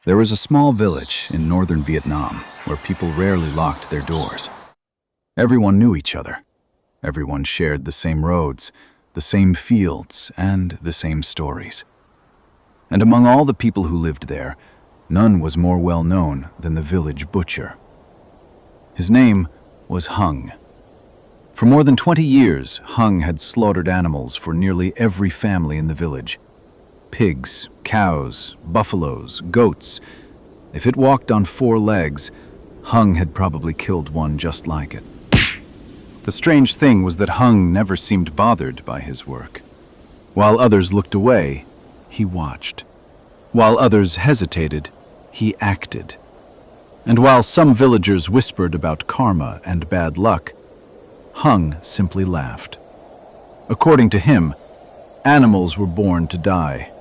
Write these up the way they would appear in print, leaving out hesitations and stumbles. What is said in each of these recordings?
There was a small village in northern Vietnam where people rarely locked their doors. Everyone knew each other. Everyone shared the same roads, the same fields, and the same stories. And among all the people who lived there, none was more well known than the village butcher. His name was Hung. For more than 20 years, Hung had slaughtered animals for nearly every family in the village. Pigs, cows, buffaloes, goats. If it walked on 4 legs, Hung had probably killed one just like it. The strange thing was that Hung never seemed bothered by his work. While others looked away, he watched. While others hesitated, he acted. And while some villagers whispered about karma and bad luck, Hung simply laughed. According to him, animals were born to die.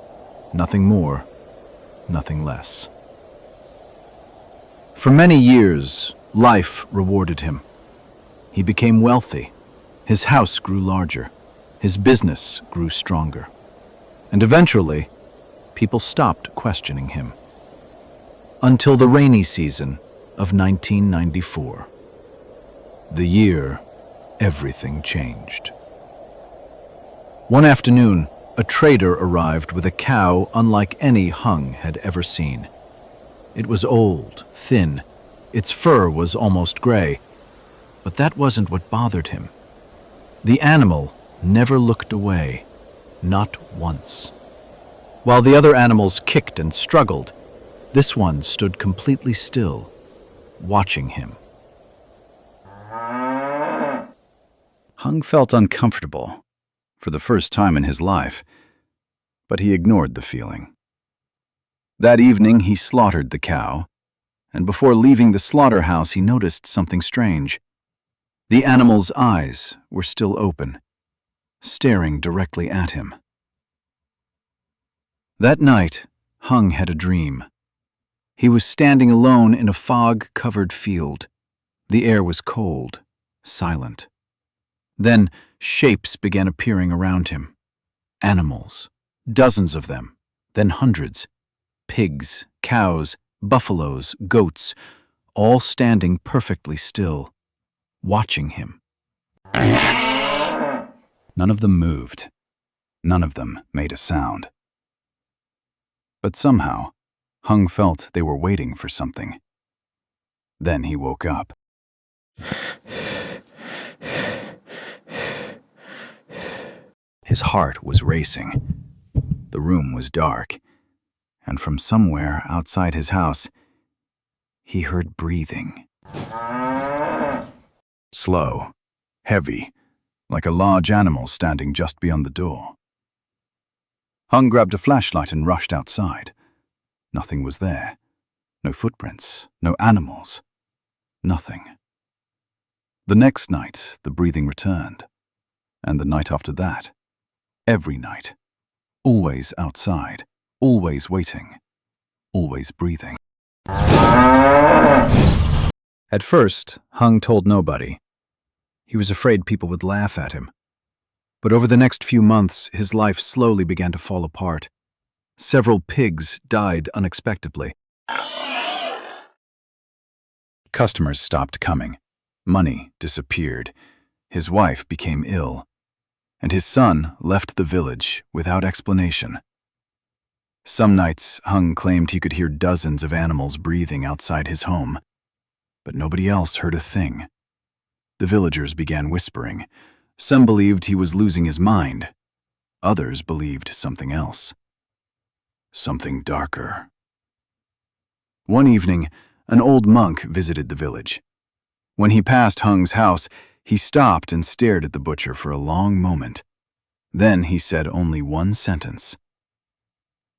Nothing more, nothing less. For many years, life rewarded him. He became wealthy. His house grew larger. His business grew stronger. And eventually, people stopped questioning him. Until the rainy season of 1994. The year everything changed. One afternoon, a trader arrived with a cow unlike any Hung had ever seen. It was old, thin. Its fur was almost gray. But that wasn't what bothered him. The animal never looked away, not once. While the other animals kicked and struggled, this one stood completely still, watching him. Hung felt uncomfortable for the first time in his life, but he ignored the feeling. That evening he slaughtered the cow, and before leaving the slaughterhouse he noticed something strange. The animal's eyes were still open, staring directly at him. That night, Hung had a dream. He was standing alone in a fog-covered field. The air was cold, silent. Then shapes began appearing around him. Animals, dozens of them, then hundreds. Pigs, cows, buffaloes, goats, all standing perfectly still, watching him. None of them moved. None of them made a sound. But somehow, Hung felt they were waiting for something. Then he woke up. His heart was racing. The room was dark, and from somewhere outside his house, he heard breathing. Slow, heavy, like a large animal standing just beyond the door. Hung grabbed a flashlight and rushed outside. Nothing was there. No footprints, no animals, nothing. The next night, the breathing returned, and the night after that. Every night. Always outside. Always waiting. Always breathing. At first, Hung told nobody. He was afraid people would laugh at him. But over the next few months, his life slowly began to fall apart. Several pigs died unexpectedly. Customers stopped coming. Money disappeared. His wife became ill. And his son left the village without explanation. Some nights, Hung claimed he could hear dozens of animals breathing outside his home, but nobody else heard a thing. The villagers began whispering. Some believed he was losing his mind. Others believed something else. Something darker. One evening, an old monk visited the village. When he passed Hung's house, he stopped and stared at the butcher for a long moment. Then he said only one sentence.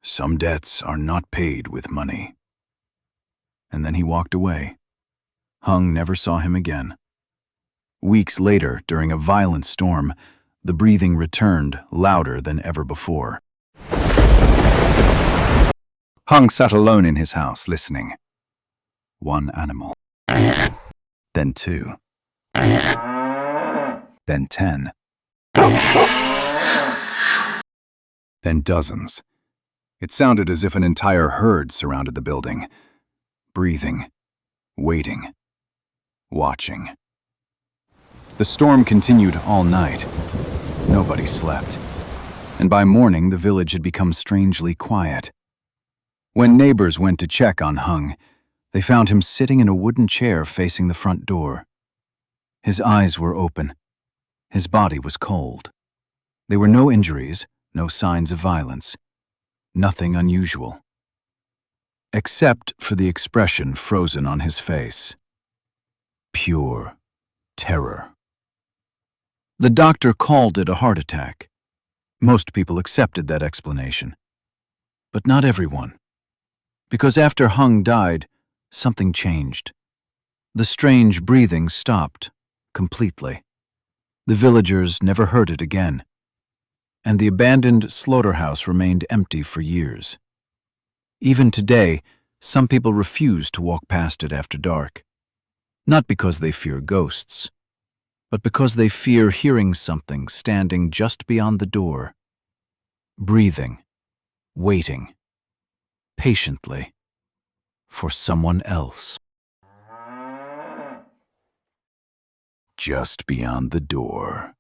"Some debts are not paid with money." And then he walked away. Hung never saw him again. Weeks later, during a violent storm, the breathing returned louder than ever before. Hung sat alone in his house, listening. One animal. Then 2. Then 10. Then dozens. It sounded as if an entire herd surrounded the building, breathing, waiting, watching. The storm continued all night. Nobody slept. And by morning, the village had become strangely quiet. When neighbors went to check on Hung, they found him sitting in a wooden chair facing the front door. His eyes were open. His body was cold. There were no injuries, no signs of violence. Nothing unusual. Except for the expression frozen on his face. Pure terror. The doctor called it a heart attack. Most people accepted that explanation. But not everyone. Because after Hung died, something changed. The strange breathing stopped completely. The villagers never heard it again. And the abandoned slaughterhouse remained empty for years. Even today, some people refuse to walk past it after dark. Not because they fear ghosts, but because they fear hearing something standing just beyond the door, breathing, waiting, patiently, for someone else. Just beyond the door.